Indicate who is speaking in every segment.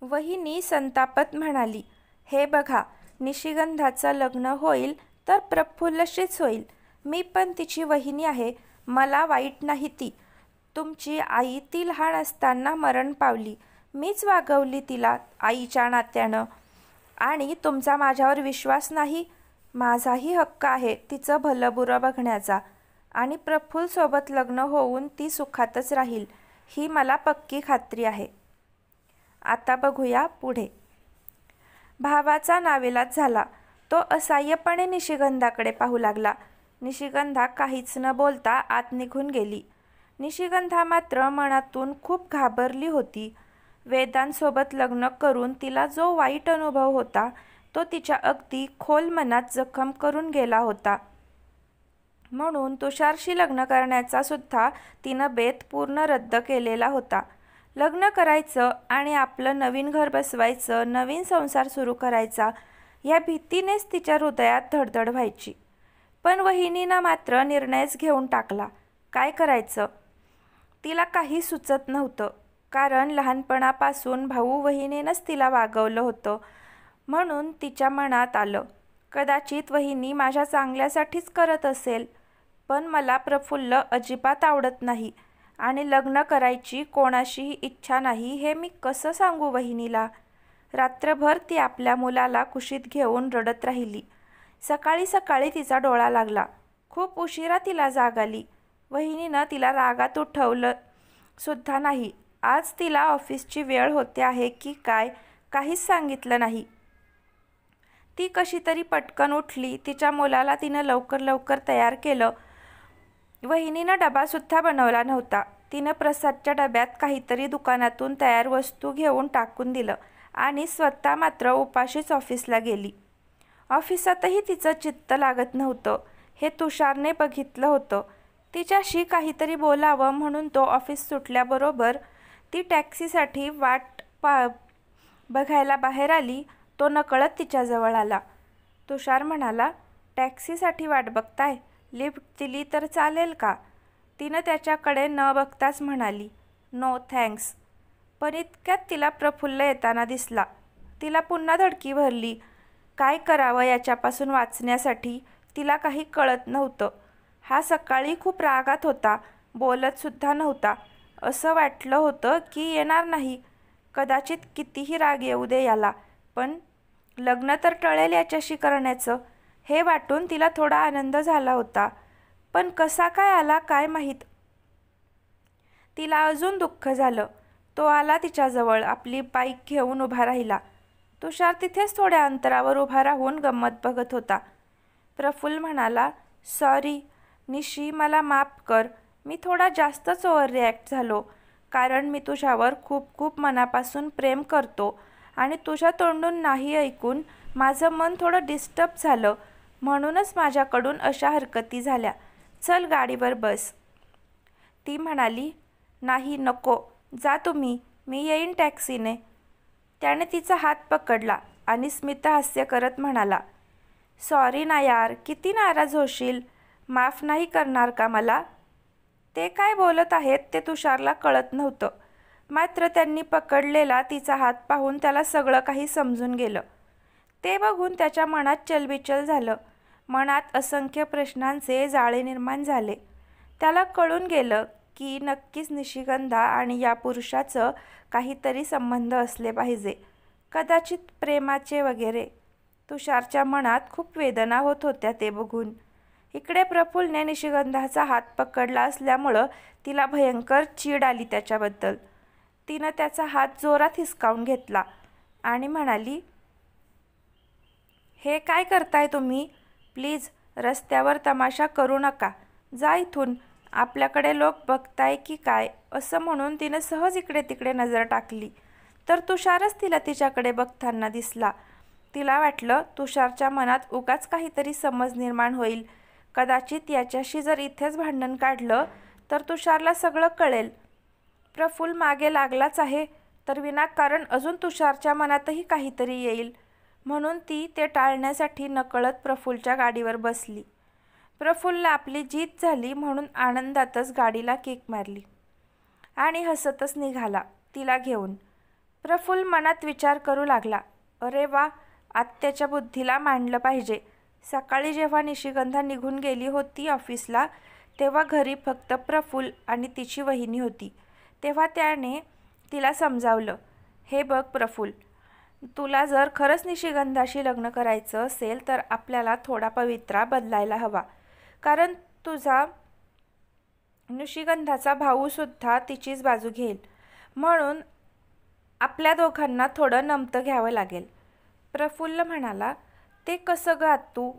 Speaker 1: वहिनी संतापत म्हणाली, हे बघा, निशिगंधाचं लग्न होईल तर प्रफुल्लशीच होईल. मी पण तिची वहिनी आहे, मला वाईट नाही ती. तुमची आई ती लहान असताना मरण पावली. मीच वागवली तिला आईच्या नात्यानं. आणि तुमचा माझ्यावर विश्वास नाही? माझाही हक्क आहे तिचं भलं बुरं बघण्याचा. आणि प्रफुल्लसोबत लग्न होऊन ती सुखातच राहील, ही मला पक्की खात्री आहे. आता बघूया पुढे. भावाचा नाविलाज झाला. तो असहाय्यपणे निशिगंधाकडे पाहू लागला. निशिगंधा काहीच न बोलता आत निघून गेली. निशिगंधा मात्र मनातून खूप घाबरली होती. वेदांसोबत लग्न करून तिला जो वाईट अनुभव होता तो तिच्या अगदी खोल मनात जखम करून गेला होता. म्हणून तुषारशी लग्न करण्याचा सुद्धा तिनं बेत पूर्ण रद्द केलेला होता. लग्न करायचं आणि आपलं नवीन घर बसवायचं, नवीन संसार सुरू करायचा, या भीतीनेच तिच्या हृदयात धडधड व्हायची. पण वहिनीनं मात्र निर्णयच घेऊन टाकला. काय करायचं तिला काही सुचत नव्हतं. कारण लहानपणापासून भाऊ वहिनीनंच तिला वागवलं होतं. म्हणून तिच्या मनात आलं, कदाचित वहिनी माझ्या चांगल्यासाठीच करत असेल. पण मला प्रफुल्ल अजिबात आवडत नाही आणि लग्न करायची कोणाशीही इच्छा नाही हे मी कसं सांगू वहिनीला. रात्रभर ती आपल्या मुलाला कुशीत घेऊन रडत राहिली. सकाळी सकाळी तिचा डोळा लागला. खूप उशिरा तिला जाग आली. वहिनीनं तिला रागात उठवलं सुद्धा नाही. आज तिला ऑफिसची वेळ होते आहे की काय काहीच सांगितलं नाही. ती कशी तरी पटकन उठली. तिच्या मुलाला तिनं लवकर लवकर तयार केलं. वहिनीनं डबासुद्धा बनवला नव्हता. तिनं प्रसादच्या डब्यात काहीतरी दुकानातून तयार वस्तू घेऊन टाकून दिलं आणि स्वतः मात्र उपाशीच ऑफिसला गेली. ऑफिसातही तिचं चित्त लागत नव्हतं. हे तुषारने बघितलं होतं. तिच्याशी काहीतरी बोलावं म्हणून तो ऑफिस सुटल्याबरोबर ती टॅक्सीसाठी वाट बघायला बाहेर आली. तो नकळत तिच्याजवळ आला. तुषार म्हणाला, टॅक्सीसाठी वाट बघताय? लिफ्ट दिली तर चालेल का? तिनं त्याच्याकडे न बघताच म्हणाली, नो थँक्स. पण इतक्यात तिला प्रफुल्ल येताना दिसला. तिला पुन्हा धडकी भरली. काय करावं याच्यापासून वाचण्यासाठी तिला काही कळत नव्हतं. हा सकाळी खूप रागात होता, बोलतसुद्धा नव्हता. असं वाटलं होतं की येणार नाही. कदाचित कितीही राग येऊ दे याला, पण लग्न तर टळेल याच्याशी करण्याचं, हे वाटून तिला थोडा आनंद झाला होता. पण कसा काय आला काय माहीत. तिला अजून दुःख झालं. तो आला तिच्याजवळ. आपली बाईक घेऊन उभा राहिला. तुषार तिथेच थोड्या अंतरावर उभा राहून गंमत बघत होता. प्रफुल्ल म्हणाला, सॉरी निशी, मला माफ कर. मी थोडा जास्तच ओव्हर रिॲक्ट झालो. कारण मी तुझ्यावर खूप खूप मनापासून प्रेम करतो आणि तुझ्या तोंडून नाही ऐकून माझं मन थोडं डिस्टर्ब झालं. म्हणूनच माझ्याकडून अशा हरकती झाल्या. चल गाडीवर बस. ती म्हणाली, नाही नको, जा तुम्ही, मी येईन टॅक्सीने. त्याने तिचा हात पकडला आणि स्मितहास्य करत म्हणाला, सॉरी ना यार, किती नाराज होशील. माफ नाही करणार का मला? ते काय बोलत आहेत ते तुषारला कळत नव्हतं. मात्र त्यांनी पकडलेला तिचा हात पाहून त्याला सगळं काही समजून गेलं. ते बघून त्याच्या मनात चलबिचल झालं. मनात असंख्य प्रश्नांचे जाळे निर्माण झाले. त्याला कळून गेलं की नक्कीच निशिगंधा आणि या पुरुषाचं काहीतरी संबंध असले पाहिजे, कदाचित प्रेमाचे वगैरे. तुषारच्या मनात खूप वेदना होत होत्या ते बघून. इकडे प्रफुल्लने निशिगंधाचा हात पकडला असल्यामुळं तिला भयंकर चीड आली त्याच्याबद्दल. तिनं त्याचा हात जोरात हिसकावून घेतला आणि म्हणाली, हे काय करताय तुम्ही? प्लीज रस्त्यावर तमाशा करू नका, जा इथून, आपल्याकडे लोक बघताय की काय. असं म्हणून तिनं सहज इकडे तिकडे नजर टाकली तर तुषारच तिला तिच्याकडे बघताना दिसला. तिला वाटलं तुषारच्या मनात उगाच काहीतरी समज निर्माण होईल. कदाचित याच्याशी जर इथेच भांडण काढलं तर तुषारला सगळं कळेल. प्रफुल्ल मागे लागलाच आहे तर विनाकारण अजून तुषारच्या मनातही काहीतरी येईल. म्हणून ती ते टाळण्यासाठी नकळत प्रफुल्लच्या गाडीवर बसली. प्रफुल्लला आपली जीत झाली म्हणून आनंदातच गाडीला किक मारली आणि हसतच निघाला तिला घेऊन. प्रफुल्ल मनात विचार करू लागला. अरे वा, आत्याच्या बुद्धीला मानलं पाहिजे. सकाळी जेव्हा निशिगंधा निघून गेली होती ऑफिसला, तेव्हा घरी फक्त प्रफुल्ल आणि तिची वहिनी होती. तेव्हा त्याने तिला समजावलं, हे बघ प्रफुल्ल, तुला जर खरंच निशिगंधाशी लग्न करायचं असेल तर आपल्याला थोडा पवित्रा बदलायला हवा. कारण तुझा निशिगंधाचा भाऊसुद्धा तिचीच बाजू घेईल. म्हणून आपल्या दोघांना थोडं नमतं घ्यावं लागेल. प्रफुल्ल म्हणाला, ते कसं ग आत्तू?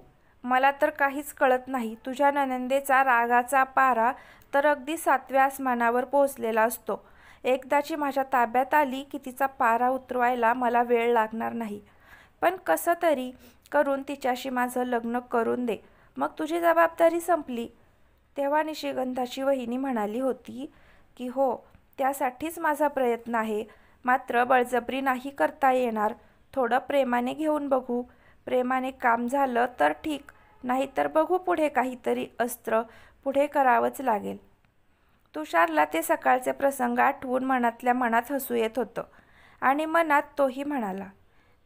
Speaker 1: मला तर काहीच कळत नाही. तुझ्या नणंदेचा रागाचा पारा तर अगदी 7व्या आसमानावर पोहोचलेला असतो. एकदाची माझ्या ताब्यात आली की तिचा पारा उतरवायला मला वेळ लागणार नाही. पण कसं तरी करून तिच्याशी माझं लग्न करून दे, मग तुझी जबाबदारी संपली. तेव्हा निशिगंधाची वहिनी म्हणाली होती की हो, त्यासाठीच माझा प्रयत्न आहे. मात्र बळजबरी नाही करता येणार. थोडं प्रेमाने घेऊन बघू. प्रेमाने काम झालं तर ठीक, नाहीतर बघू पुढे काहीतरी अस्त्र पुढे करावंच लागेल. तुषारला ते सकाळचे प्रसंग आठवून मनातल्या मनात हसू येत होतं आणि मनात तोही म्हणाला,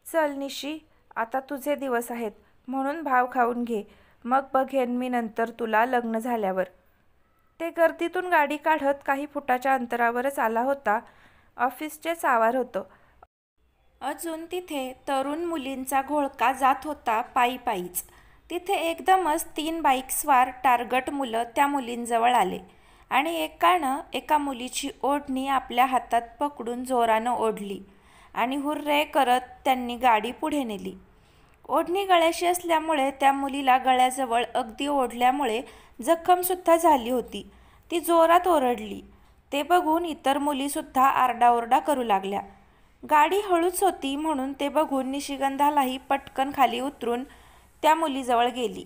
Speaker 1: चल निशी, आता तुझे दिवस आहेत म्हणून भाव खाऊन घे. मग बघेन मी नंतर तुला लग्न झाल्यावर. ते गर्दीतून गाडी काढत काही फुटाच्या अंतरावरच आला होता. ऑफिसचेच आवार होतं. अजून तिथे तरुण मुलींचा घोळका जात होता पायी पायीच. तिथे एकदमच 3 बाईकस्वार टार्गट मुलं त्या मुलींजवळ आले आणि एकानं एका मुलीची ओढणी आपल्या हातात पकडून जोरानं ओढली आणि हुर्रे करत त्यांनी गाडी पुढे नेली. ओढणी गळ्याशी असल्यामुळे त्या मुलीला गळ्याजवळ अगदी ओढल्यामुळे जखमसुद्धा झाली होती. ती जोरात ओरडली. ते बघून इतर मुलीसुद्धा आरडाओरडा करू लागल्या. गाडी हळूच होती म्हणून ते बघून निशिगंधालाही पटकन खाली उतरून त्या मुलीजवळ गेली.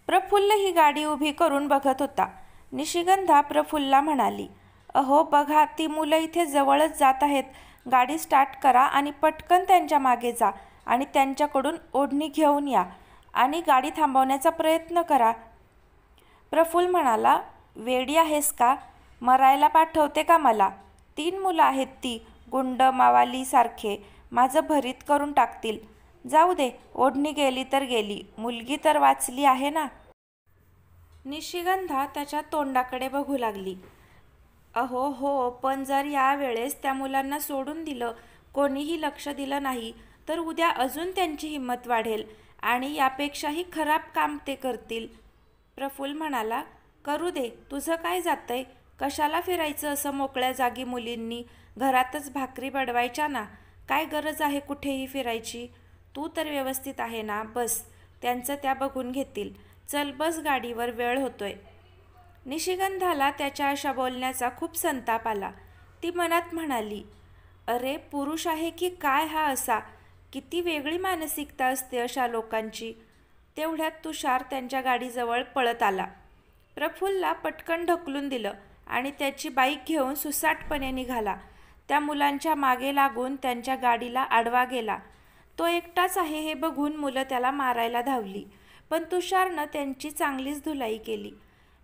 Speaker 1: प्रफुल्ल ही गाडी उभी करून बघत होता. निशिगंधा प्रफुल्लला म्हणाली, अहो बघा, ती मुलं इथे जवळच जात आहेत. गाडी स्टार्ट करा आणि पटकन त्यांच्या मागे जा आणि त्यांच्याकडून ओढणी घेऊन या आणि गाडी थांबवण्याचा प्रयत्न करा. प्रफुल्ल म्हणाला, वेडी आहेस का? मरायला पाठवते का मला? 3 मुलं आहेत ती, गुंड मावाली सारखे, माझं भरीत करून टाकतील. जाऊ दे, ओढणी गेली तर गेली, मुलगी तर वाचली आहे ना. निशिगंधा त्याच्या तोंडाकडे बघू लागली. अहो हो, पण जर या वेळेस त्या मुलांना सोडून दिलं, कोणीही लक्ष दिलं नाही तर उद्या अजून त्यांची हिंमत वाढेल आणि यापेक्षाही खराब काम ते करतील. प्रफुल्ल म्हणाला, करू दे, तुझं काय जातंय? कशाला फिरायचं असं मोकळ्या जागी मुलींनी? घरातच भाकरी बडवायच्या ना. काय गरज आहे कुठेही फिरायची? तू तर व्यवस्थित आहे ना? बस, त्यांचं त्या बघून घेतील. चल बस गाडीवर, वेळ होतोय. निशिगंधाला त्याच्या अशा बोलण्याचा खूप संताप आला. ती मनात म्हणाली, अरे पुरुष आहे की काय हा असा? किती वेगळी मानसिकता असते अशा लोकांची. तेवढ्यात तुषार त्यांच्या गाडीजवळ पळत आला. प्रफुल्लला पटकन ढकलून दिलं आणि त्याची बाईक घेऊन सुसाटपणे निघाला. त्या मुलांच्या मागे लागून त्यांच्या गाडीला आडवा गेला. तो एकटाच आहे हे बघून मुलं त्याला मारायला धावली, पण तुषारनं त्यांची चांगलीच धुलाई केली.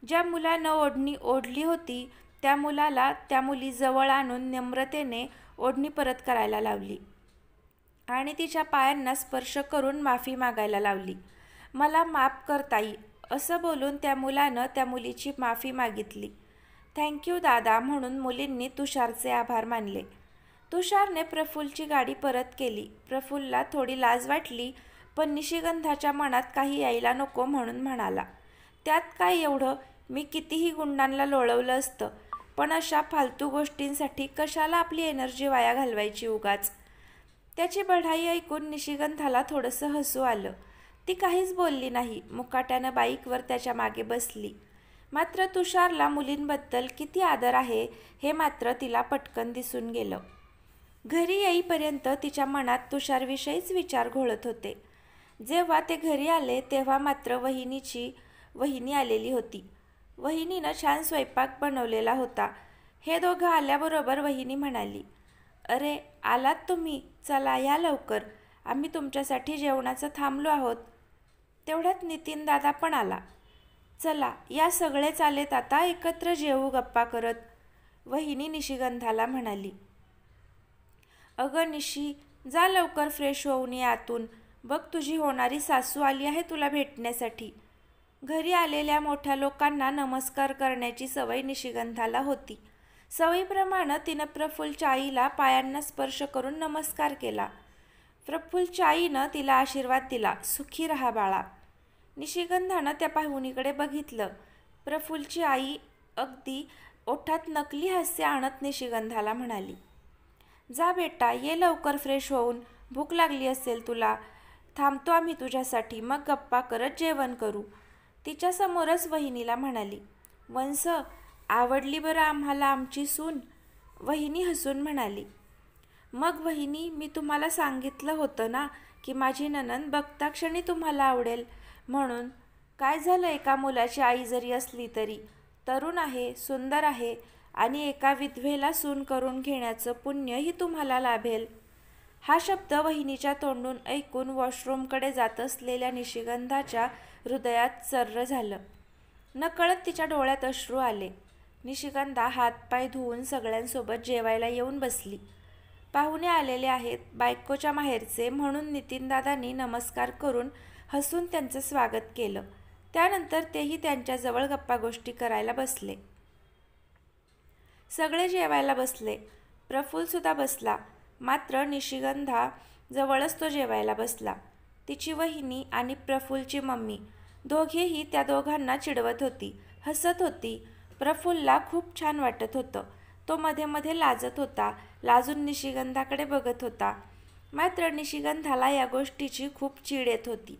Speaker 1: ज्या मुलानं ओढणी ओढली होती त्या मुलाला त्या मुलीजवळ आणून नम्रतेने ओढणी परत करायला लावली आणि तिच्या पायांना स्पर्श करून माफी मागायला लावली. मला माफ कर ताई, असं बोलून त्या मुलानं त्या मुलीची माफी मागितली. थँक्यू दादा म्हणून मुलींनी तुषारचे आभार मानले. तुषारने प्रफुल्लची गाडी परत केली. प्रफुल्लला थोडी लाज वाटली, पण निशिगंधाच्या मनात काही यायला नको म्हणून म्हणाला, त्यात काय एवढं? मी कितीही गुंडांना लोळवलं असतं, पण अशा फालतू गोष्टींसाठी कशाला आपली एनर्जी वाया घालवायची उगाच. त्याची बढाई ऐकून निशिगंधाला थोडंसं हसू आलं. ती काहीच बोलली नाही. मुकाट्यानं बाईकवर त्याच्या मागे बसली. मात्र तुषारला मुलींबद्दल किती आदर आहे हे मात्र तिला पटकन दिसून गेलं. घरी येईपर्यंत तिच्या मनात तुषारविषयीच विचार घोळत होते. जेव्हा ते घरी आले तेव्हा मात्र वहिनी आलेली होती. वहिनीनं छान स्वयंपाक बनवलेला होता. हे दोघं आल्याबरोबर वहिनी म्हणाली, अरे आलात तुम्ही, चला या लवकर, आम्ही तुमच्यासाठी जेवणाचं थांबलो आहोत. तेवढ्यात नितीन दादा पण आला. चला या, सगळेच आलेत आता, एकत्र जेवू गप्पा करत, वहिनी निशिगंधाला म्हणाली. अगं निशी, जा लवकर फ्रेश होऊन ये आतून. बघ तुझी होणारी सासू आली आहे तुला भेटण्यासाठी. घरी आलेल्या मोठ्या लोकांना नमस्कार करण्याची सवय निशिगंधाला होती. सवयीप्रमाणे तिनं प्रफुल्लच्या आईला पायांना स्पर्श करून नमस्कार केला. प्रफुल्लच्या आईनं तिला आशीर्वाद दिला, सुखी रहा बाळा. निशिगंधानं त्या पाहुणीकडे बघितलं. प्रफुल्लची आई अगदी ओठात नकली हास्य आणत निशिगंधाला म्हणाली, जा बेटा, ये लवकर फ्रेश होऊन. भूक लागली असेल तुला. थांबतो आम्ही तुझ्यासाठी, मग गप्पा करत जेवण करू. तिच्यासमोरच वहिनीला म्हणाली. वंस, आवडली बरं आम्हाला आमची सून. वहिनी हसून म्हणाली. मग वहिनी, मी तुम्हाला सांगितलं होतं ना की माझी नणंद बघता क्षणी तुम्हाला आवडेल म्हणून. काय झालं, एका मुलाची आई जरी असली तरी तरुण आहे, सुंदर आहे आणि एका विधवेला सून करून घेण्याचं पुण्यही तुम्हाला लाभेल. हा शब्द वहिनीच्या तोंडून ऐकून वॉशरूमकडे जात असलेल्या निशिगंधाच्या हृदयात चर्र झालं. नकळत तिच्या डोळ्यात अश्रू आले. निशिगंधा हातपाय धुवून सगळ्यांसोबत जेवायला येऊन बसली. पाहुणे आलेले आहेत, बायकोच्या माहेरचे, म्हणून नितीनदादांनी नमस्कार करून हसून त्यांचं स्वागत केलं. त्यानंतर तेही त्यांच्याजवळ गप्पा गोष्टी करायला बसले. सगळे जेवायला बसले. प्रफुल्लसुद्धा बसला. मात्र निशिगंधा जवळच तो जेवायला बसला. तिची वहिनी आणि प्रफुल्लची मम्मी दोघेही त्या दोघांना चिडवत होती, हसत होती. प्रफुल्लला खूप छान वाटत होतं. तो मध्ये मध्ये लाजत होता, लाजून निशिगंधाकडे बघत होता. मात्र निशिगंधाला या गोष्टीची खूप चीड येत होती.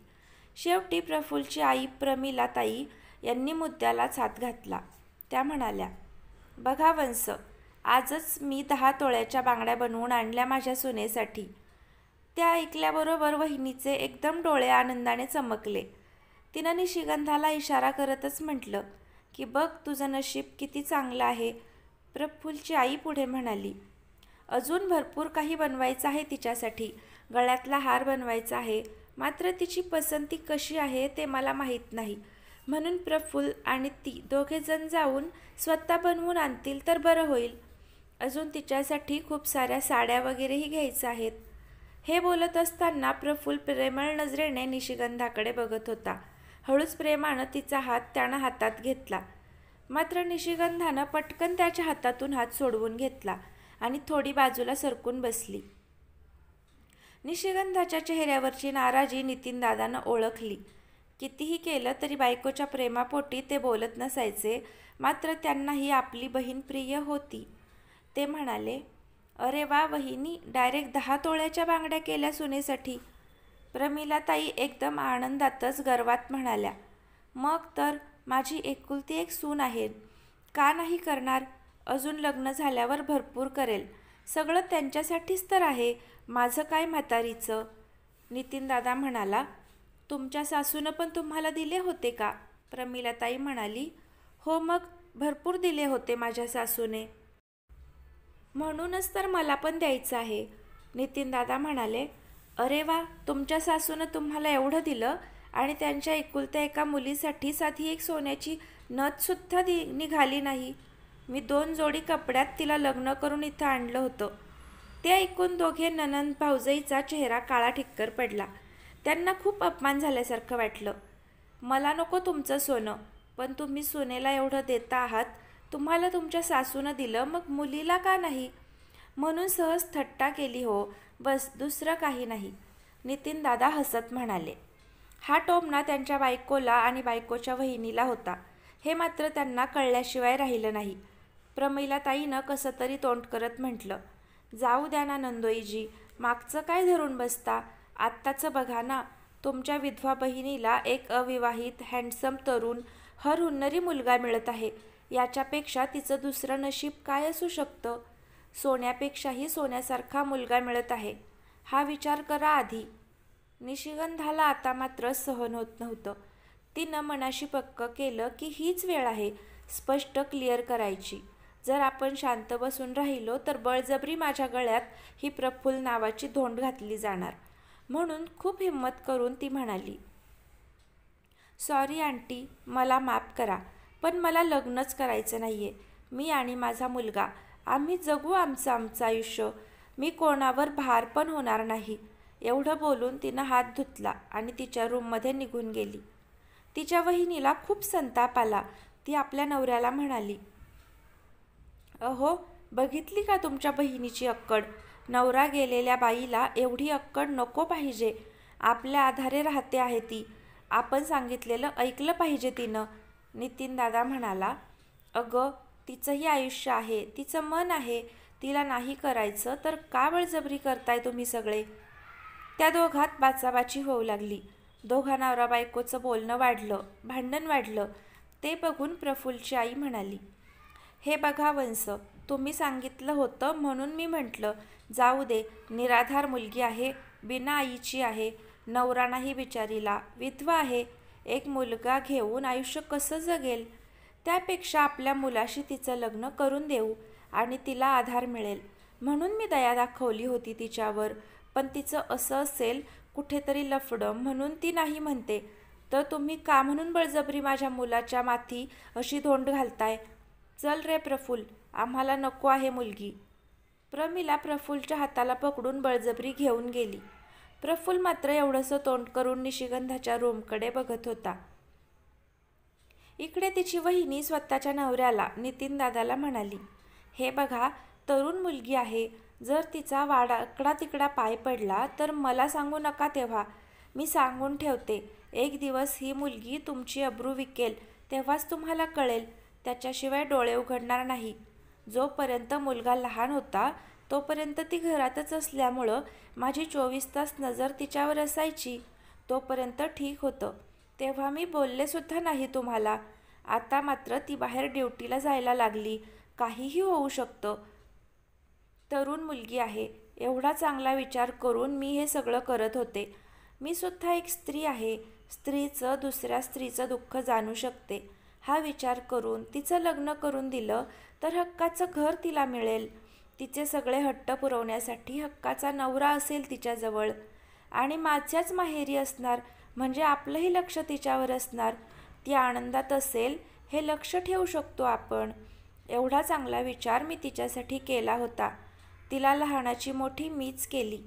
Speaker 1: शेवटी प्रफुल्लची आई प्रमिलाताई यांनी मुद्द्यालाच हात घातला. त्या म्हणाल्या, बघा वंस, आजच मी 10 तोळ्याच्या बांगड्या बनवून आणल्या माझ्या सुनेसाठी. त्या ऐकल्याबरोबर वहिनीचे एकदम डोळे आनंदाने चमकले. तिनं निशिगंधाला इशारा करतच म्हटलं की बघ तुझं नशीब किती चांगलं आहे. प्रफुल्लची आई पुढे म्हणाली, अजून भरपूर काही बनवायचं आहे तिच्यासाठी. गळ्यातला हार बनवायचा आहे, मात्र तिची पसंती कशी आहे ते मला माहीत नाही. म्हणून प्रफुल्ल आणि ती दोघेजण जाऊन स्वतः बनवून आणतील तर बरं होईल. अजून तिच्यासाठी खूप साऱ्या साड्या वगैरेही घ्यायच्या आहेत. हे बोलत असताना प्रफुल्ल प्रेमळ नजरेने निशिगंधाकडे बघत होता. हळूच प्रेमानं तिचा हात त्यानं हातात घेतला. मात्र निशिगंधानं पटकन त्याच्या हातातून हात सोडवून घेतला आणि थोडी बाजूला सरकून बसली. निशिगंधाच्या चेहऱ्यावरची नाराजी नितीनदादानं ओळखली. कितीही केलं तरी बायकोच्या प्रेमापोटी ते बोलत नसायचे. मात्र त्यांनाही आपली बहीण प्रिय होती. ते म्हणाले, अरे वा वहिनी, डायरेक्ट 10 तोळ्याच्या बांगड्या केल्या सुनेसाठी. प्रमिलाताई एकदम आनंदातच गर्वात म्हणाल्या, मग तर माझी एकुलती एक सून आहे. का नाही करणार? अजून लग्न झाल्यावर भरपूर करेल. सगळं त्यांच्यासाठीच तर आहे, माझं काय म्हातारीचं. नितीनदादा म्हणाला, तुमच्या सासूनं पण तुम्हाला दिले होते का? प्रमिलाताई म्हणाली, हो मग भरपूर दिले होते माझ्या सासूने. म्हणूनच तर मला पण द्यायचं आहे. नितीनदादा म्हणाले, अरे वा, तुमच्या सासूनं तुम्हाला एवढं दिलं आणि त्यांच्या एकुलत्या एका मुलीसाठी साधी एक सोन्याची नथसुद्धा निघाली नाही. मी 2 जोडी कपड्यात तिला लग्न करून इथं आणलं होतं. ते ऐकून दोघे नणंद भाऊजाईचा चेहरा काळा ठिक्कर पडला. त्यांना खूप अपमान झाल्यासारखं वाटलं. मला नको तुमचं सोनं, पण तुम्ही सोनेला एवढं देता आहात. तुम्हाला तुमच्या सासूनं दिलं, मग मुलीला का नाही? म्हणून सहज थट्टा केली हो, बस, दुसरं काही नाही. नितीनदादा हसत म्हणाले. हा टोमणा त्यांच्या बायकोला आणि बायकोच्या वहिनीला होता, हे मात्र त्यांना कळल्याशिवाय राहिलं नाही. प्रमिलाताईनं कसं तरी तोंड करत म्हटलं, जाऊ द्या ना नंदोईजी, मागचं काय धरून बसता? आत्ताचं बघा ना, तुमच्या विधवा बहिणीला एक अविवाहित हँडसम तरुण हरहुन्नरी मुलगा मिळत आहे. याच्यापेक्षा तिचं दुसरं नशीब काय असू शकतं? सोन्यापेक्षाही सोन्यासारखा मुलगा मिळत आहे. हा विचार करा आधी. निशिगंधाला आता मात्र सहन होत नव्हतं. तिनं मनाशी पक्क केलं की हीच वेळ आहे स्पष्ट क्लिअर करायची. जर आपण शांत बसून राहिलो तर बळजबरी माझ्या गळ्यात ही प्रफुल्ल नावाची धोंड घातली जाणार. म्हणून खूप हिंमत करून ती म्हणाली, सॉरी आंटी, मला माफ करा, पण मला लग्नच करायचं नाही आहे. मी आणि माझा मुलगा, आम्ही जगू आमचं आयुष्य. मी कोणावर भार पण होणार नाही. एवढं बोलून तिनं हात धुतला आणि तिच्या रूममध्ये निघून गेली. तिच्या वहिनीला खूप संताप आला. ती आपल्या नवऱ्याला म्हणाली, अहो, बघितली का तुमच्या बहिणीची अक्कड? नवरा गेलेल्या बाईला एवढी अक्कड नको पाहिजे. आपल्या आधारे राहते आहे ती. आपण सांगितलेलं ऐकलं पाहिजे तिनं. नितीन दादा म्हणाला, अगं, तिचंही आयुष्य आहे, तिचं मन आहे. तिला नाही करायचं तर का बळजबरी करताय तुम्ही सगळे? त्या दोघात बाचाबाची होऊ लागली. दोघा नवरा बायकोचं बोलणं वाढलं, भांडण वाढलं. ते बघून प्रफुल्लची आई म्हणाली, हे बघा वंस, तुम्ही सांगितलं होतं म्हणून मी म्हटलं. जाऊ दे, निराधार मुलगी आहे, बिना आईची आहे. नवरा नाही बिचारीला, विधवा आहे. एक मुलगा घेऊन आयुष्य कसं जगेल? त्यापेक्षा आपल्या मुलाशी तिचं लग्न करून देऊ आणि तिला आधार मिळेल म्हणून मी दया दाखवली होती तिच्यावर. पण तिचं असं असेल कुठेतरी लफडं म्हणून ती नाही म्हणते, तर तुम्ही का म्हणून बळजबरी माझ्या मुलाच्या माथी अशी धोंड घालताय? चल रे प्रफुल्ल, आम्हाला नको आहे मुलगी. प्रमिला प्रफुल्लच्या हाताला पकडून बळजबरी घेऊन गेली. प्रफुल्ल मात्र एवढंसं तोंड करून निशिगंधाच्या रूमकडे बघत होता. इकडे तिची वहिनी स्वतःच्या नवऱ्याला नितीन दादाला म्हणाली, हे बघा, तरुण मुलगी आहे. जर तिचा वाडाकडा तिकडा पाय पडला तर मला सांगू नका. तेव्हा मी सांगून ठेवते, एक दिवस ही मुलगी तुमची अब्रू विकेल, तेव्हाच तुम्हाला कळेल. त्याच्याशिवाय डोळे उघडणार नाही. जोपर्यंत मुलगा लहान होता तोपर्यंत ती घरातच असल्यामुळं माझी 24 तास नजर तिच्यावर असायची. तोपर्यंत ठीक होतं. तेव्हा मी बोललेसुद्धा नाही तुम्हाला. आता मात्र ती बाहेर ड्युटीला जायला लागली. काहीही होऊ शकतं. तरुण मुलगी आहे, एवढा चांगला विचार करून मी हे सगळं करत होते. मी सुद्धा एक स्त्री आहे. स्त्रीचं दुसऱ्या स्त्रीचं दुःख जाणू शकते. हा विचार करून तिचं लग्न करून दिलं तर हक्काचं घर तिला मिळेल. तिचे सगळे हट्ट पुरवण्यासाठी हक्काचा नवरा असेल तिच्याजवळ आणि माझ्याच माहेरी असणार, म्हणजे आपलंही लक्ष तिच्यावर असणार. ती आनंदात असेल हे लक्ष ठेवू शकतो आपण. एवढा चांगला विचार मी तिच्यासाठी केला होता. तिला लहानाची मोठी मीच केली.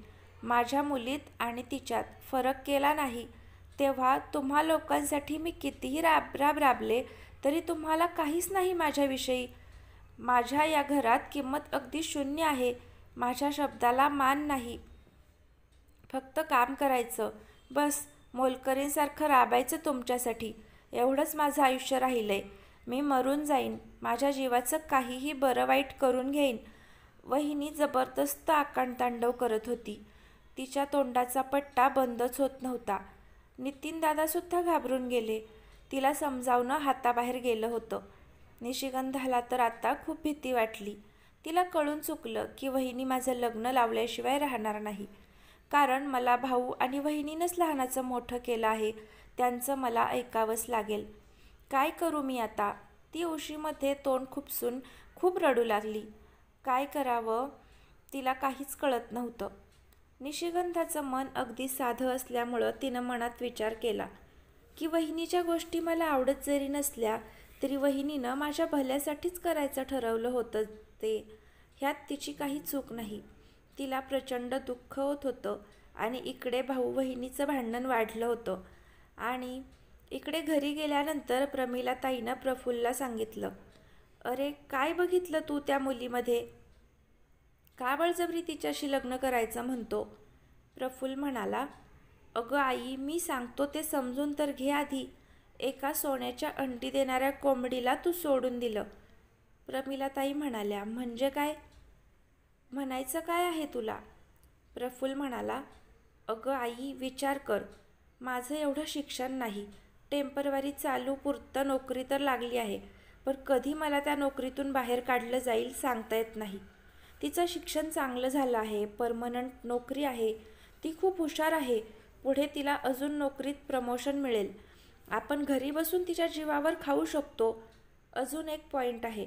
Speaker 1: माझ्या मुलीत आणि तिच्यात फरक केला नाही. तेव्हा तुम्हा लोकांसाठी मी कितीही राबले तरी तुम्हाला काहीच नाही माझ्याविषयी. माझ्या या घरात किंमत अगदी शून्य आहे. माझ्या शब्दाला मान नाही. फक्त काम करायचं, बस. मोलकरींसारखं राबायचं तुमच्यासाठी. एवढंच माझं आयुष्य राहिलंय. मी मरून जाईन. माझ्या जीवाचं काहीही बरं वाईट करून घेईन. वहिनी जबरदस्त आकांडतांडव करत होती. तिच्या तोंडाचा पट्टा बंदच होत नव्हता. नितीन दादासुद्धा घाबरून गेले. तिला समजावणं हाताबाहेर गेलं होतं. निशिगंधाला तर आता खूप भीती वाटली. तिला कळून चुकलं की वहिनी माझं लग्न लावल्याशिवाय राहणार नाही. कारण मला भाऊ आणि वहिनीनंच लहानाचं मोठं केलं आहे. त्यांचं मला ऐकावंच लागेल. काय करू मी आता? ती उशीमध्ये तोंड खुपसून खूप रडू लागली. काय करावं तिला काहीच कळत नव्हतं. निशिगंधाचं मन अगदी साधं असल्यामुळं तिनं मनात विचार केला की वहिनीच्या गोष्टी मला आवडत जरी नसल्या तरी वहिनीनं माझ्या भल्यासाठीच करायचं ठरवलं होतं ते. ह्यात तिची काही चूक नाही. तिला प्रचंड दुःख होत होतं आणि इकडे भाऊ बहिणीचं भांडण वाढलं होतं. आणि इकडे घरी गेल्यानंतर प्रमिलाताईनं प्रफुल्लला सांगितलं, अरे, काय बघितलं तू त्या मुलीमध्ये? का बळजबरी तिच्याशी लग्न करायचं म्हणतो? प्रफुल्ल म्हणाला, अगं आई, मी सांगतो ते समजून तर घे आधी. एका सोन्याच्या अंडी देणाऱ्या कोंबडीला तू सोडून दिलं. प्रमिलाताई म्हणाल्या, म्हणजे काय? म्हणायचं काय आहे तुला? प्रफुल्ल म्हणाला, अगं आई, विचार कर. माझं एवढं शिक्षण नाही. टेम्परवारी चालू पुरतं नोकरी तर लागली आहे, पण कधी मला त्या नोकरीतून बाहेर काढलं जाईल सांगता येत नाही. तिचं शिक्षण चांगलं झालं आहे, परमनंट नोकरी आहे. ती खूप हुशार आहे. पुढे तिला अजून नोकरीत प्रमोशन मिळेल. आपण घरी बसून तिच्या जीवावर खाऊ शकतो. अजून एक पॉईंट आहे.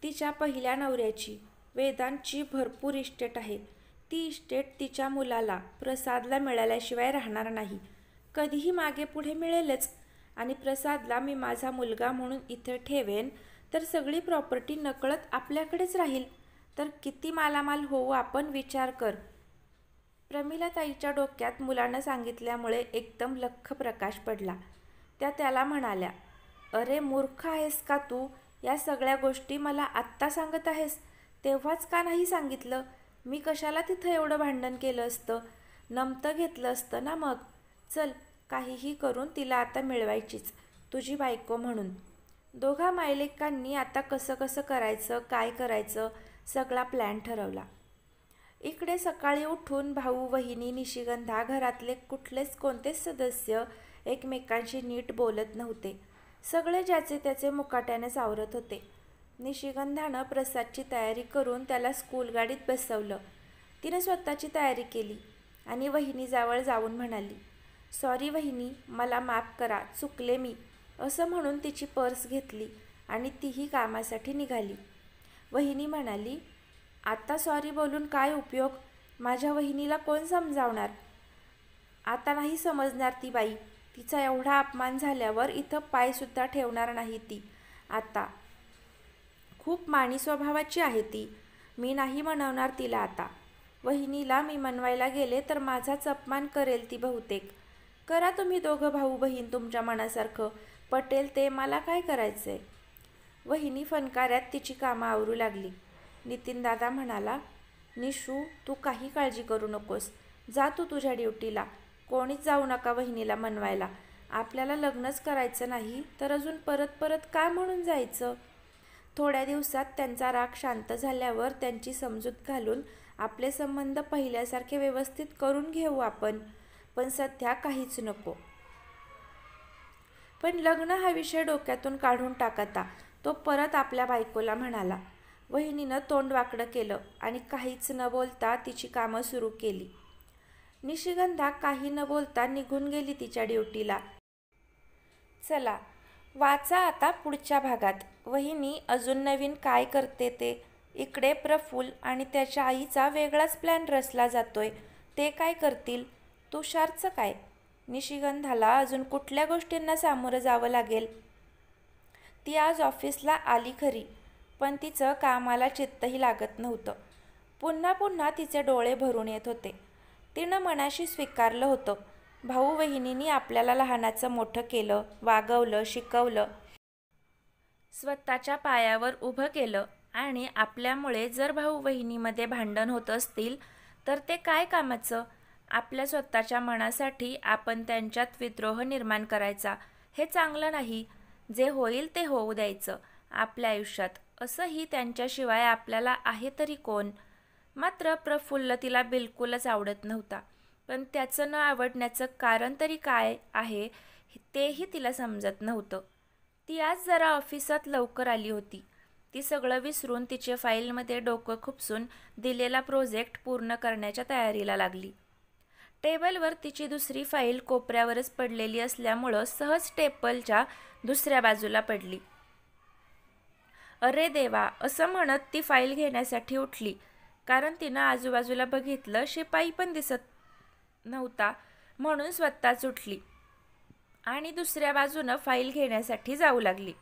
Speaker 1: तिच्या पहिल्या नवऱ्याची, वेदांतची भरपूर इस्टेट आहे. ती इस्टेट तिच्या मुलाला, प्रसादला मिळाल्याशिवाय राहणार नाही. कधीही मागे पुढे मिळेलच. आणि प्रसादला मी माझा मुलगा म्हणून इथे ठेवेन तर सगळी प्रॉपर्टी नकळत आपल्याकडेच राहील. तर किती मालामाल होऊ आपण, विचार कर. प्रमिलाताईच्या डोक्यात मुलानं सांगितल्यामुळे एकदम लख्ख प्रकाश पडला. त्या त्याला म्हणाल्या, अरे मूर्ख आहेस का तू? या सगळ्या गोष्टी मला आत्ता सांगत आहेस? तेव्हाच का नाही सांगितलं? मी कशाला तिथं एवढं भांडण केलं असतं? नमतं घेतलं असतं ना मग. चल, काहीही करून तिला आता मिळवायचीच, तुझी बायको म्हणून. दोघा मायलेकांनी आता कसं कसं करायचं, काय करायचं, सगळा प्लॅन ठरवला. इकडे सकाळी उठून भाऊ, वहिनी, निशिगंधा, घरातले कुठलेच कोणतेच सदस्य एकमेकांशी नीट बोलत नव्हते. सगळे ज्याचे त्याचे मुकाट्याने सावरत होते. निशिगंधानं प्रसादची तयारी करून त्याला स्कूल गाडीत बसवलं. तिने स्वतःची तयारी केली आणि वहिनीजवळ जाऊन म्हणाली, सॉरी वहिनी, मला माफ करा, चुकले मी, असं म्हणून तिची पर्स घेतली आणि तीही कामासाठी निघाली. वहिनी म्हणाली, आता सॉरी बोलून काय उपयोग? माझ्या वहिनीला कोण समजावणार? आता नाही समजणार ती बाई. तिचा एवढा अपमान झाल्यावर इथं पायसुद्धा ठेवणार नाही ती. आता खूप माणी स्वभावाची आहे ती. मी नाही मनवणार तिला आता. वहिनीला मी मनवायला गेले तर माझाच अपमान करेल ती बहुतेक. करा तुम्ही दोघं भाऊ बहीण तुमच्या मनासारखं, पटेल ते, मला काय करायचंय. वहिनी फनकाऱ्यात तिची कामं आवरू लागली. नितीन दादा म्हणाला, निशू, तू काही काळजी करू नकोस, जा तू तुझ्या ड्युटीला. कोणीच जाऊ नका वहिनीला मनवायला. आपल्याला लग्नच करायचं नाही तर अजून परत परत काय म्हणून जायचं? थोड्या दिवसात त्यांचा राग शांत झाल्यावर त्यांची समजूत घालून आपले संबंध पहिल्यासारखे व्यवस्थित करून घेऊ आपण, पण सध्या काहीच नको. पण लग्न हा विषय डोक्यातून काढून टाकता तो परत आपल्या बायकोला म्हणाला. वहिनीनं तोंड वाकडं केलं आणि काहीच न बोलता तिची कामं सुरू केली. निशिगंधा काही न बोलता निघून गेली तिच्या ड्युटीला. चला, वाचा आता पुढच्या भागात. वहिनी अजून नवीन काय करते ते. इकडे प्रफुल्ल आणि त्याच्या आईचा वेगळाच प्लॅन रचला जातोय. ते काय करतील? तुषारचं काय? निशिगंधाला अजून कुठल्या गोष्टींना सामोरं जावं लागेल? ती आज ऑफिसला आली खरी, पण तिचं कामाला चित्तही लागत नव्हतं. पुन्हा पुन्हा तिचे डोळे भरून येत होते. तिनं मनाशी स्वीकारलं होतं, भाऊ वहिनींनी आपल्याला लहानाचं मोठं केलं, वागवलं, शिकवलं, स्वतःच्या पायावर उभं केलं आणि आपल्यामुळे जर भाऊ वहिनीमध्ये भांडण होत असतील तर ते काय कामाचं? आपल्या स्वतःच्या मनासाठी आपण त्यांच्यात विद्रोह निर्माण करायचा, हे चांगलं नाही. जे होईल ते होऊ द्यायचं आपल्या आयुष्यात, असंही त्यांच्याशिवाय आपल्याला आहे तरी कोण? मात्र प्रफुल्ल तिला बिलकुलच आवडत नव्हता. पण त्याचं न आवडण्याचं कारण तरी काय आहे तेही तिला समजत नव्हतं. ती आज जरा ऑफिसात लवकर आली होती. ती सगळं विसरून तिच्या फाईलमध्ये डोकं खुपसून दिलेला प्रोजेक्ट पूर्ण करण्याच्या तयारीला लागली. टेबलवर तिची दुसरी फाईल कोपऱ्यावरच पडलेली असल्यामुळं सहज टेबलच्या दुसऱ्या बाजूला पडली. अरे देवा, असं म्हणत ती फाईल घेण्यासाठी उठली, कारण तिनं आजूबाजूला बघितलं, शिपाई पण दिसत नव्हता म्हणून स्वतःच उठली आणि दुसऱ्या बाजूनं फाईल घेण्यासाठी जाऊ लागली.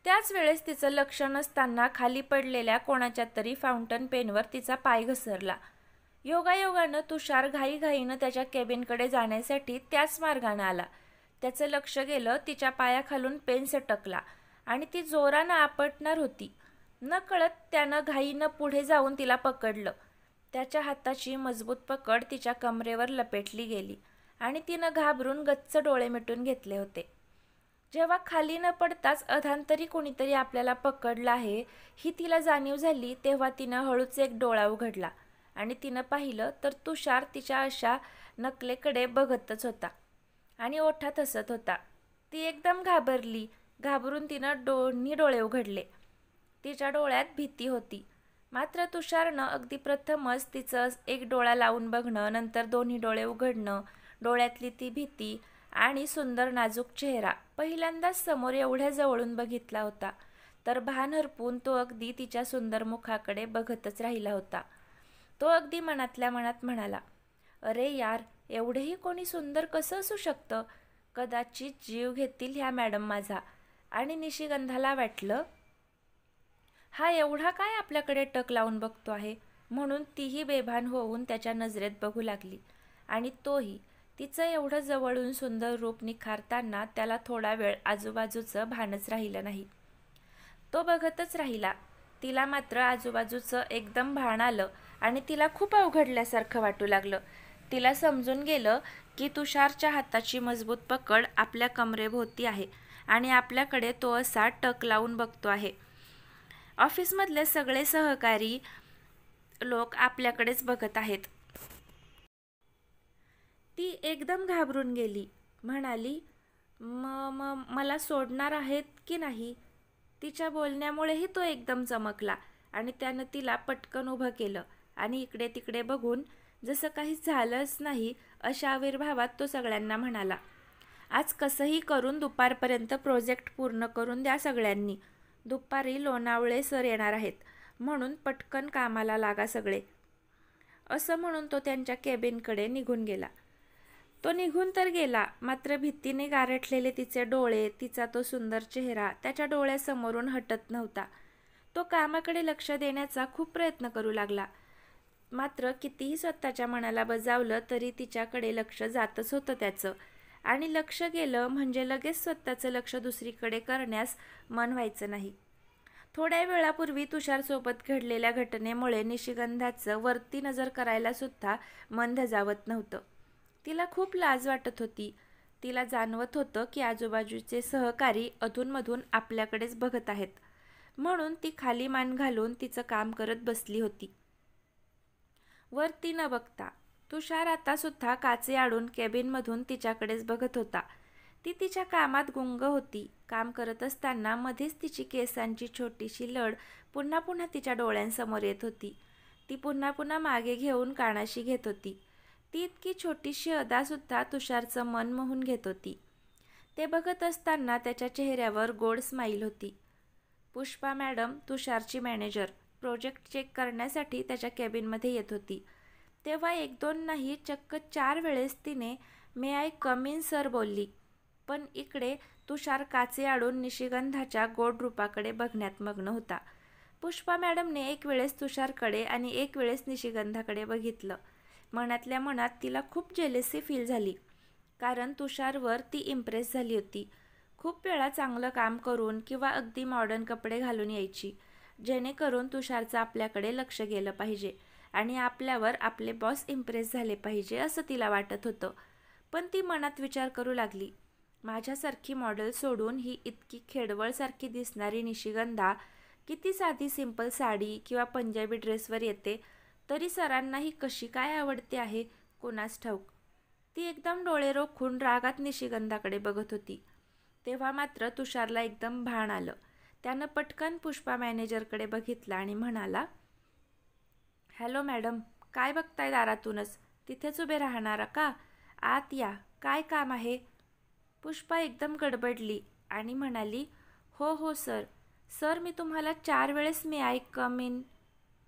Speaker 1: त्याच वेळेस तिचं लक्ष नसताना खाली पडलेल्या कोणाच्या तरी फाउंटन पेनवर तिचा पाय घसरला. योगायोगानं तुषार घाईघाईनं त्याच्या केबिनकडे जाण्यासाठी त्याच मार्गानं आला. त्याचं लक्ष गेलं, तिच्या पायाखालून पेन सटकला आणि ती जोरानं आपटणार होती. नकळत त्यानं घाईनं पुढे जाऊन तिला पकडलं. त्याच्या हाताची मजबूत पकड तिच्या कमरेवर लपेटली गेली आणि तिनं घाबरून गच्च डोळे मिटून घेतले होते. जेव्हा खाली न पडताच अधांतरी कोणीतरी आपल्याला पकडलं आहे ही तिला जाणीव झाली, तेव्हा तिनं हळूच एक डोळा उघडला आणि तिनं पाहिलं तर तुषार तिच्या अशा नकलेकडे बघतच होता आणि ओठात हसत होता. ती एकदम घाबरली. घाबरून तिनं दोन्ही डोळे उघडले. तिच्या डोळ्यात भीती होती. मात्र तुषारनं अगदी प्रथमच तिचं एक डोळा लावून बघणं, नंतर दोन्ही डोळे उघडणं, डोळ्यातली ती भीती आणि सुंदर नाजूक चेहरा पहिल्यांदाच समोर एवढ्या जवळून बघितला होता. तर भान हरपून तो अगदी तिच्या सुंदर मुखाकडे बघतच राहिला होता. तो अगदी मनातल्या मनात म्हणाला, अरे यार, एवढेही कोणी सुंदर कसं असू शकतं? कदाचित जीव घेतील ह्या मॅडम माझा. आणि निशिगंधाला वाटलं, हा एवढा काय आपल्याकडे टक लावून बघतो आहे. म्हणून तीही बेभान होऊन त्याच्या नजरेत बघू लागली. आणि तोही. तिचं एवढं जवळून सुंदर रूप निखारताना त्याला थोडा वेळ आजूबाजूचं भानच राहिलं नाही. तो बघतच राहिला. तिला मात्र आजूबाजूचं एकदम भान आलं आणि तिला खूप अवघडल्यासारखं वाटू लागलं. तिला समजून गेलं की तुषारच्या हाताची मजबूत पकड आपल्या कमरेभोवती आहे आणि आपल्याकडे तो असा टक लावून बघतो आहे. ऑफिसमधले सगळे सहकारी लोक आपल्याकडेच बघत आहेत. ती एकदम घाबरून गेली. म्हणाली, मला सोडणार आहेत की नाही? तिच्या बोलण्यामुळेही तो एकदम चमकला आणि त्यानं तिला पटकन उभं केलं आणि इकडे तिकडे बघून जसं काही झालंच नाही अशा आविर्भावात तो सगळ्यांना म्हणाला, आज कसंही करून दुपारपर्यंत प्रोजेक्ट पूर्ण करून द्या सगळ्यांनी. दुपारी लोणावळे सर येणार आहेत, म्हणून पटकन कामाला लागा सगळे. असं म्हणून तो त्यांच्या केबिनकडे निघून गेला. तो निघून तर गेला, मात्र भीतीने गारठलेले तिचे डोळे, तिचा तो सुंदर चेहरा त्याच्या डोळ्यासमोरून हटत नव्हता. तो कामाकडे लक्ष देण्याचा खूप प्रयत्न करू लागला. मात्र कितीही स्वतःच्या मनाला बजावलं तरी तिच्याकडे लक्ष जातच होतं त्याचं. आणि लक्ष गेलं म्हणजे लगेच स्वतःचं लक्ष दुसरीकडे करण्यास मन व्हायचं नाही. थोड्या वेळापूर्वी तुषारसोबत घडलेल्या घटनेमुळे निशिगंधाचं वरती नजर करायला सुद्धा मन धजावत नव्हतं. तिला खूप लाज वाटत होती. तिला जाणवत होतं की आजूबाजूचे सहकारी अधूनमधून आपल्याकडेच बघत आहेत. म्हणून ती खाली मान घालून तिचं काम करत बसली होती. वरती न बघता. तुषार आता सुद्धा काचे आडून केबिनमधून तिच्याकडेच बघत होता. ती तिच्या कामात गुंग होती. काम करत असताना मध्येच तिची केसांची छोटीशी लड पुन्हा पुन्हा तिच्या डोळ्यांसमोर येत होती. ती पुन्हा पुन्हा मागे घेऊन कानाशी घेत होती. ती इतकी छोटीशी अदासुद्धा तुषारचं मन मोहून घेत होती. ते बघत असताना त्याच्या चेहऱ्यावर गोड स्माईल होती. पुष्पा मॅडम, तुषारची मॅनेजर, प्रोजेक्ट चेक करण्यासाठी त्याच्या केबिनमध्ये येत होती. तेव्हा 1-2 नाही चक्क 4 वेळेस तिने मे आय कम इन सर बोलली. पण इकडे तुषार काचे आडून निशिगंधाच्या गोड रूपाकडे बघण्यात मग्न होता. पुष्पा मॅडमने एक वेळेस तुषारकडे आणि एक वेळेस निशिगंधाकडे बघितलं. मनातल्या मनात तिला खूप जेलेसी फील झाली, कारण तुषारवर ती इम्प्रेस झाली होती. खूप वेळा चांगलं काम करून किंवा अगदी मॉडर्न कपडे घालून यायची, जेणेकरून तुषारचं आपल्याकडे लक्ष गेलं पाहिजे आणि आपल्यावर आपले बॉस इम्प्रेस झाले पाहिजे असं तिला वाटत होतं. पण ती मनात विचार करू लागली, माझ्यासारखी मॉडेल सोडून ही इतकी खेडवळसारखी दिसणारी निशिगंधा किती साधी सिंपल साडी किंवा पंजाबी ड्रेसवर येते, तरी सरांनाही कशी काय आवडते आहे कोणास ठाऊक. ती एकदम डोळे रोखून रागात निशिगंधाकडे बघत होती. तेव्हा मात्र तुषारला एकदम भान आलं. त्यानं पटकन पुष्पा मॅनेजरकडे बघितलं आणि म्हणाला, हॅलो मॅडम, काय बघताय दारातूनच? तिथेच उभे राहणारा का? आत या, काय काम आहे? पुष्पा एकदम गडबडली आणि म्हणाली, हो हो सर. सर, मी तुम्हाला 4 वेळेस may I come in?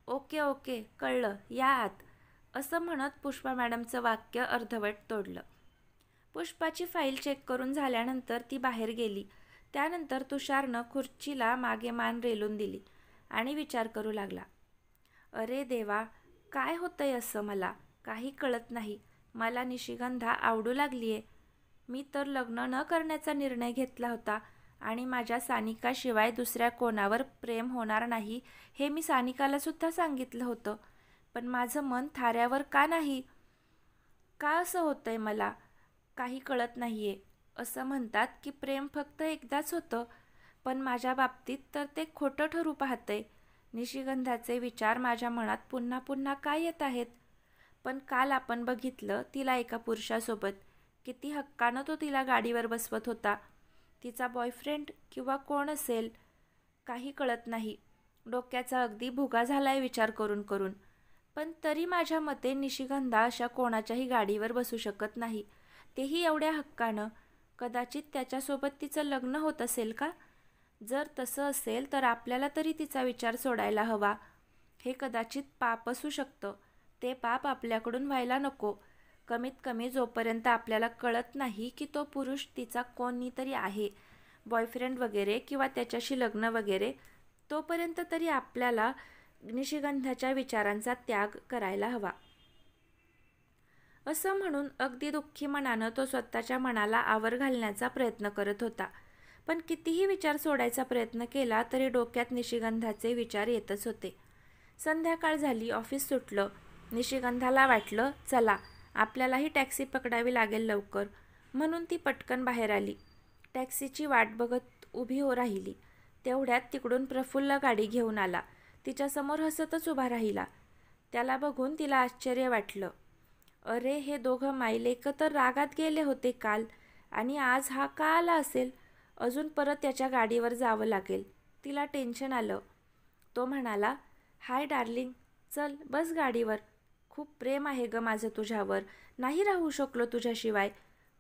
Speaker 1: Okay okay, कळलं, या आत. असं म्हणत पुष्पा मॅडमचं वाक्य अर्धवट तोडलं. पुष्पाची फाईल चेक करून झाल्यानंतर ती बाहेर गेली. त्यानंतर तुषारनं खुर्चीला मागे मान रेलून दिली आणि विचार करू लागला, अरे देवा, काय होतंय असं? मला काही कळत नाही. मला निशिगंधा आवडू लागलीये. मी तर लग्न न करण्याचा निर्णय घेतला होता आणि माझ्या सानिकाशिवाय दुसऱ्या कोणावर प्रेम होणार नाही हे मी सानिकाला सुद्धा सांगितलं होतं. पण माझं मन थाऱ्यावर का नाही? का असं होतंय मला? काही कळत नाहीये. असं म्हणतात की प्रेम फक्त एकदाच होतं, पण माझ्या बाबतीत तर ते खोटं ठरू पाहतंय. निशिगंधाचे विचार माझ्या मनात पुन्हा पुन्हा का येत आहेत? पण काल आपण बघितलं तिला एका पुरुषासोबत. किती हक्कानं तो तिला गाडीवर बसवत होता. तिचा बॉयफ्रेंड किंवा कोण असेल, काही कळत नाही. डोक्याचा अगदी भुगा झालाय विचार करून करून. पण तरी माझ्या मते निशिगंधा अशा कोणाच्याही गाडीवर बसू शकत नाही, तेही एवढ्या हक्कानं. कदाचित त्याच्यासोबत तिचं लग्न होत असेल का? जर तसं असेल तर आपल्याला तरी तिचा विचार सोडायला हवा. हे कदाचित पाप असू शकतं. ते पाप आपल्याकडून व्हायला नको. कमीत कमी जोपर्यंत आपल्याला कळत नाही की तो पुरुष तिचा कोणीतरी आहे, बॉयफ्रेंड वगैरे किंवा त्याच्याशी लग्न वगैरे, तोपर्यंत तरी आपल्याला निशिगंधाच्या विचारांचा त्याग करायला हवा. असं म्हणून अगदी दुःखी मनानं तो स्वतःच्या मनाला आवर घालण्याचा प्रयत्न करत होता. पण कितीही विचार सोडायचा प्रयत्न केला तरी डोक्यात निशिगंधाचे विचार येतच होते. संध्याकाळ झाली, ऑफिस सुटलं. निशिगंधाला वाटलं, चला आपल्यालाही टॅक्सी पकडावी लागेल लवकर, म्हणून ती पटकन बाहेर आली. टॅक्सीची वाट बघत उभी राहिली. तेवढ्यात तिकडून प्रफुल्ल गाडी घेऊन आला. तिच्यासमोर हसतच उभा राहिला. त्याला बघून तिला आश्चर्य वाटलं. अरे, हे दोघं मायलेक तर रागात गेले होते काल, आणि आज हा का आला असेल? अजून परत त्याच्या गाडीवर जावं लागेल. तिला टेन्शन आलं. तो म्हणाला, हाय डार्लिंग, चल बस गाडीवर. खूप प्रेम आहे ग माझं तुझ्यावर, नाही राहू शकलो तुझ्याशिवाय.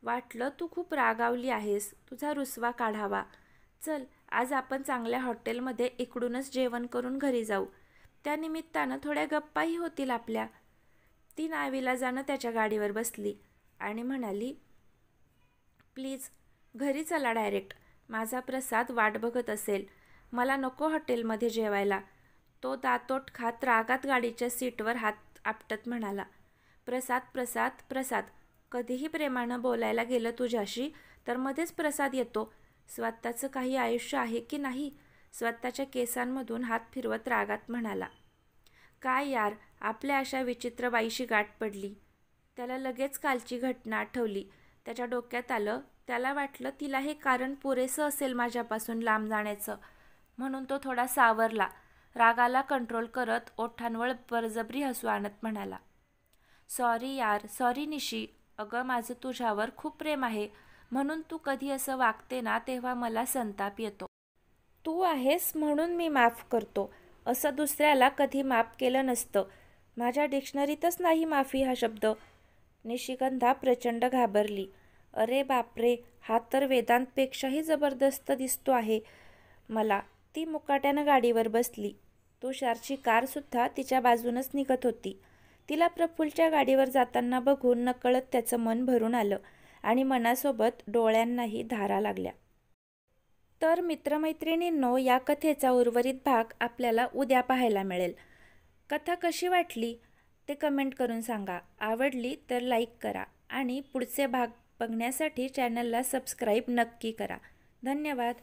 Speaker 1: वाटलं तू खूप रागावली आहेस, तुझा रुसवा काढावा. चल, आज आपण चांगल्या हॉटेलमध्ये इकडूनच जेवण करून घरी जाऊ. त्यानिमित्तानं थोड्या गप्पाही होतील आपल्या. ती नाईलाजानं त्याच्या गाडीवर बसली आणि म्हणाली, प्लीज घरी चला डायरेक्ट. माझा प्रसाद वाट बघत असेल. मला नको हॉटेलमध्ये जेवायला. तो दातोट खात रागात गाडीच्या सीटवर हात आपटत म्हणाला, प्रसाद प्रसाद प्रसाद. कधीही प्रेमानं बोलायला गेलं तुझ्याशी तर मध्येच प्रसाद येतो. स्वतःचं काही आयुष्य आहे की नाही? स्वतःच्या केसांमधून हात फिरवत रागात म्हणाला. काय यार, आपल्या अशा विचित्र बाईशी गाठ पडली. त्याला लगेच कालची घटना आठवली. त्याच्या डोक्यात आलं. त्याला वाटलं तिला हे कारण पुरेसं असेल माझ्यापासून लांब जाण्याचं, म्हणून तो थोडा सावरला. रागाला कंट्रोल करत ओठांवर बळजबरी हसू आणत म्हणाला, सॉरी यार, सॉरी निशी. अगं, माझं तुझ्यावर खूप प्रेम आहे, म्हणून तू कधी असं वागते ना तेव्हा मला संताप येतो. तू आहेस म्हणून मी माफ करतो. असं दुसऱ्याला कधी माफ केलं नसतं. माझ्या डिक्शनरीतच नाही माफी हा शब्द. निशिगंधा प्रचंड घाबरली. अरे बापरे, हा तर वेदांतपेक्षाही जबरदस्त दिसतो आहे मला. ती मुकाट्यानं गाडीवर बसली. तुषारची कारसुद्धा तिच्या बाजूनच निघत होती. तिला प्रफुल्लच्या गाडीवर जाताना बघून नकळत त्याचं मन भरून आलं आणि मनासोबत डोळ्यांनाही धारा लागल्या. तर मित्रमैत्रिणींनो, या कथेचा उर्वरित भाग आपल्याला उद्या पाहायला मिळेल. कथा कशी वाटली ते कमेंट करून सांगा. आवडली तर लाईक करा आणि पुढचे भाग बघण्यासाठी चॅनलला सबस्क्राईब नक्की करा. धन्यवाद.